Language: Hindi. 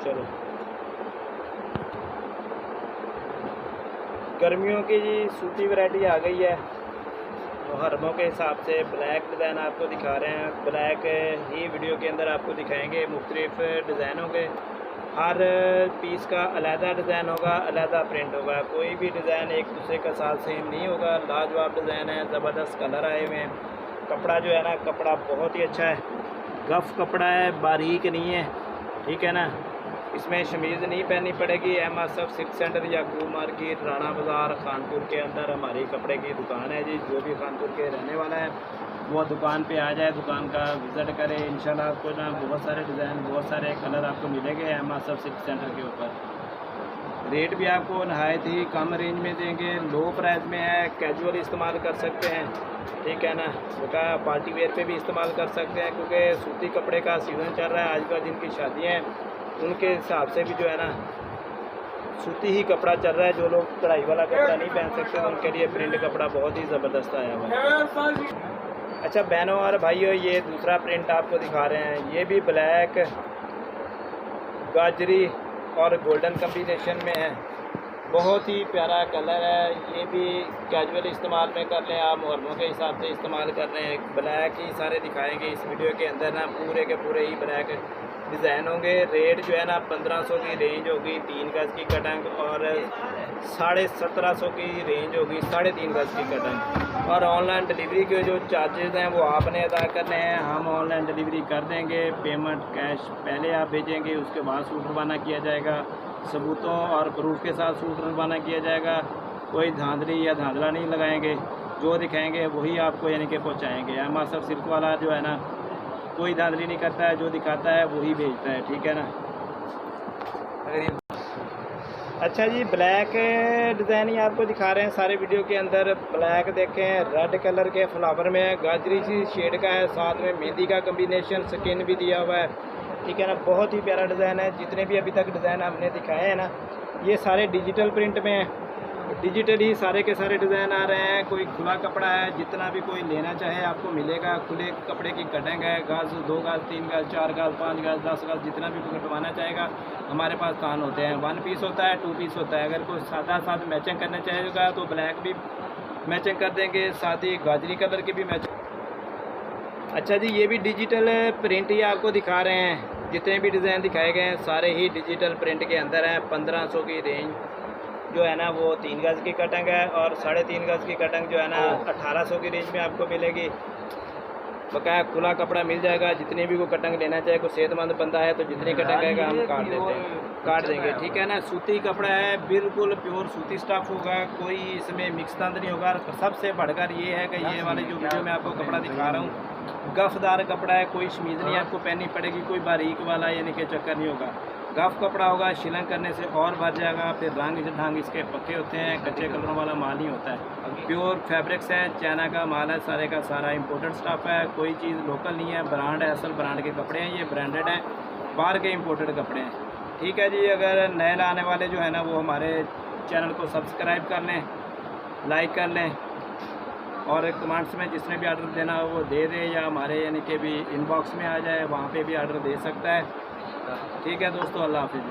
चलो गर्मियों की जी सूती वैरायटी आ गई है। मुहर्रमों के हिसाब से ब्लैक डिज़ाइन आपको दिखा रहे हैं। ब्लैक ही वीडियो के अंदर आपको दिखाएंगे। मुख्तलिफ डिज़ाइन होंगे, हर पीस का अलहदा डिज़ाइन होगा, अलहदा प्रिंट होगा। कोई भी डिज़ाइन एक दूसरे का साथ सेम नहीं होगा। लाजवाब डिज़ाइन है, ज़बरदस्त कलर आए हुए हैं। कपड़ा जो है ना, कपड़ा बहुत ही अच्छा है, गफ़ कपड़ा है, बारीक नहीं है, ठीक है ना। इसमें शमीज़ नहीं पहननी पड़ेगी। MSF सिल्क सेंटर याकूब मार्केट, राणा बाज़ार, खानपुर के अंदर हमारी कपड़े की दुकान है जी। जो भी खानपुर के रहने वाला है वो दुकान पे आ जाए, दुकान का विज़िट करे। इंशाल्लाह आपको ना बहुत सारे डिज़ाइन, बहुत सारे कलर आपको मिलेंगे MSF सिल्क सेंटर के ऊपर। रेट भी आपको नहायत ही कम रेंज में देंगे, लो प्राइस में है। कैजुअल इस्तेमाल कर सकते हैं, ठीक है ना। उसका पार्टी वेयर पे भी इस्तेमाल कर सकते हैं, क्योंकि सूती कपड़े का सीज़न चल रहा है। आजकल जिनकी शादियाँ हैं उनके हिसाब से भी जो है ना सूती ही कपड़ा चल रहा है। जो लोग कढ़ाई वाला कपड़ा नहीं पहन सकते उनके लिए प्रिंट कपड़ा बहुत ही ज़बरदस्त आया हुआ है। अच्छा बहनों और भाइयों, ये दूसरा प्रिंट आपको दिखा रहे हैं। ये भी ब्लैक, गाजरी और गोल्डन कम्बिनेशन में है। बहुत ही प्यारा कलर है। ये भी कैजुअल इस्तेमाल में कर लें आप, मुहर्रमों के हिसाब से इस्तेमाल कर रहे हैं। ब्लैक ही सारे दिखाएंगे इस वीडियो के अंदर ना, पूरे के पूरे ही ब्लैक डिज़ाइन होंगे। रेट जो है ना 1500 की रेंज होगी 3 गज़ की कटंग, और 1750 की रेंज होगी 3.5 गज़ की कटंग। और ऑनलाइन डिलीवरी के जो चार्जेज़ हैं वो आपने अदा करने हैं। हम ऑनलाइन डिलीवरी कर देंगे। पेमेंट कैश पहले आप भेजेंगे, उसके बाद सूट रवाना किया जाएगा। सबूतों और प्रूफ के साथ सूट रवाना किया जाएगा। कोई धांधली या धांधला नहीं लगाएंगे, जो दिखाएंगे वही आपको यानी कि पहुँचाएँगे। MSF सिल्क वाला जो है ना कोई धांधली नहीं करता है, जो दिखाता है वही भेजता है, ठीक है ना। अच्छा जी, ब्लैक डिज़ाइन ही आपको दिखा रहे हैं सारे वीडियो के अंदर। ब्लैक देखें, रेड कलर के फ्लावर में है, गाजरी सी शेड का है, साथ में मेहंदी का कम्बिनेशन, स्किन भी दिया हुआ है, ठीक है ना। बहुत ही प्यारा डिज़ाइन है। जितने भी अभी तक डिज़ाइन हमने दिखाए हैं ना, ये सारे डिजिटल प्रिंट में है। डिजिटल ही सारे के सारे डिज़ाइन आ रहे हैं। कोई खुला कपड़ा है, जितना भी कोई लेना चाहे आपको मिलेगा। खुले कपड़े की कटिंग है, गज़ 2 गज़ 3 गज़ 4 गज़ 5 गज़ 10 गज़, जितना भी कोई कटवाना चाहेगा हमारे पास कान होते हैं। 1 पीस होता है, 2 पीस होता है। अगर कोई सादा साथ मैचिंग करना चाहेगा तो ब्लैक भी मैचिंग कर देंगे, साथ ही गाजरी कलर की भी मैचिंग। अच्छा जी, ये भी डिजिटल प्रिंट ही आपको दिखा रहे हैं। जितने भी डिज़ाइन दिखाए गए हैं सारे ही डिजिटल प्रिंट के अंदर हैं। 1500 की रेंज जो है ना वो 3 गज़ की कटंग है, और 3.5 गज़ की कटंग जो है ना 1800 की रेंज में आपको मिलेगी। बकाया खुला कपड़ा मिल जाएगा। जितनी भी को कटंग लेना चाहे, कोई सेहतमंद बंदा है तो जितनी कटंग आएगा हम काट देंगे, ठीक है ना। सूती कपड़ा है, बिल्कुल प्योर सूती स्टफ होगा, कोई इसमें मिक्स तंद नहीं होगा। सबसे बढ़कर ये है कि ये वाले जो वीडियो में आपको कपड़ा दिखा रहा हूँ गफ़दार कपड़ा है, कोई शमीज़ नहीं आपको पहननी पड़ेगी, कोई बारीक वाला यानी कि चक्कर नहीं होगा। गफ़ कपड़ा होगा, शिलंग करने से और भर जाएगा। फिर रंग ढंग इसके पक्के होते हैं, कच्चे कलरों वाला माल नहीं होता है। प्योर फैब्रिक्स है, चाइना का माल है, सारे का सारा इंपोर्टेड स्टफ़ है। कोई चीज़ लोकल नहीं है, ब्रांड है, असल ब्रांड के कपड़े हैं, ये ब्रांडेड हैं, बाहर के इंपोर्टेड कपड़े हैं, ठीक है जी। अगर नए लाने वाले जो है ना वो हमारे चैनल को सब्सक्राइब कर लें, लाइक कर लें, और कमेंट्स में जिसने भी आर्डर देना हो वो दे दे, या हमारे यानी कि भी इनबॉक्स में आ जाए, वहाँ पे भी आर्डर दे सकता है, ठीक है दोस्तों। अल्लाह हाफ़िज़।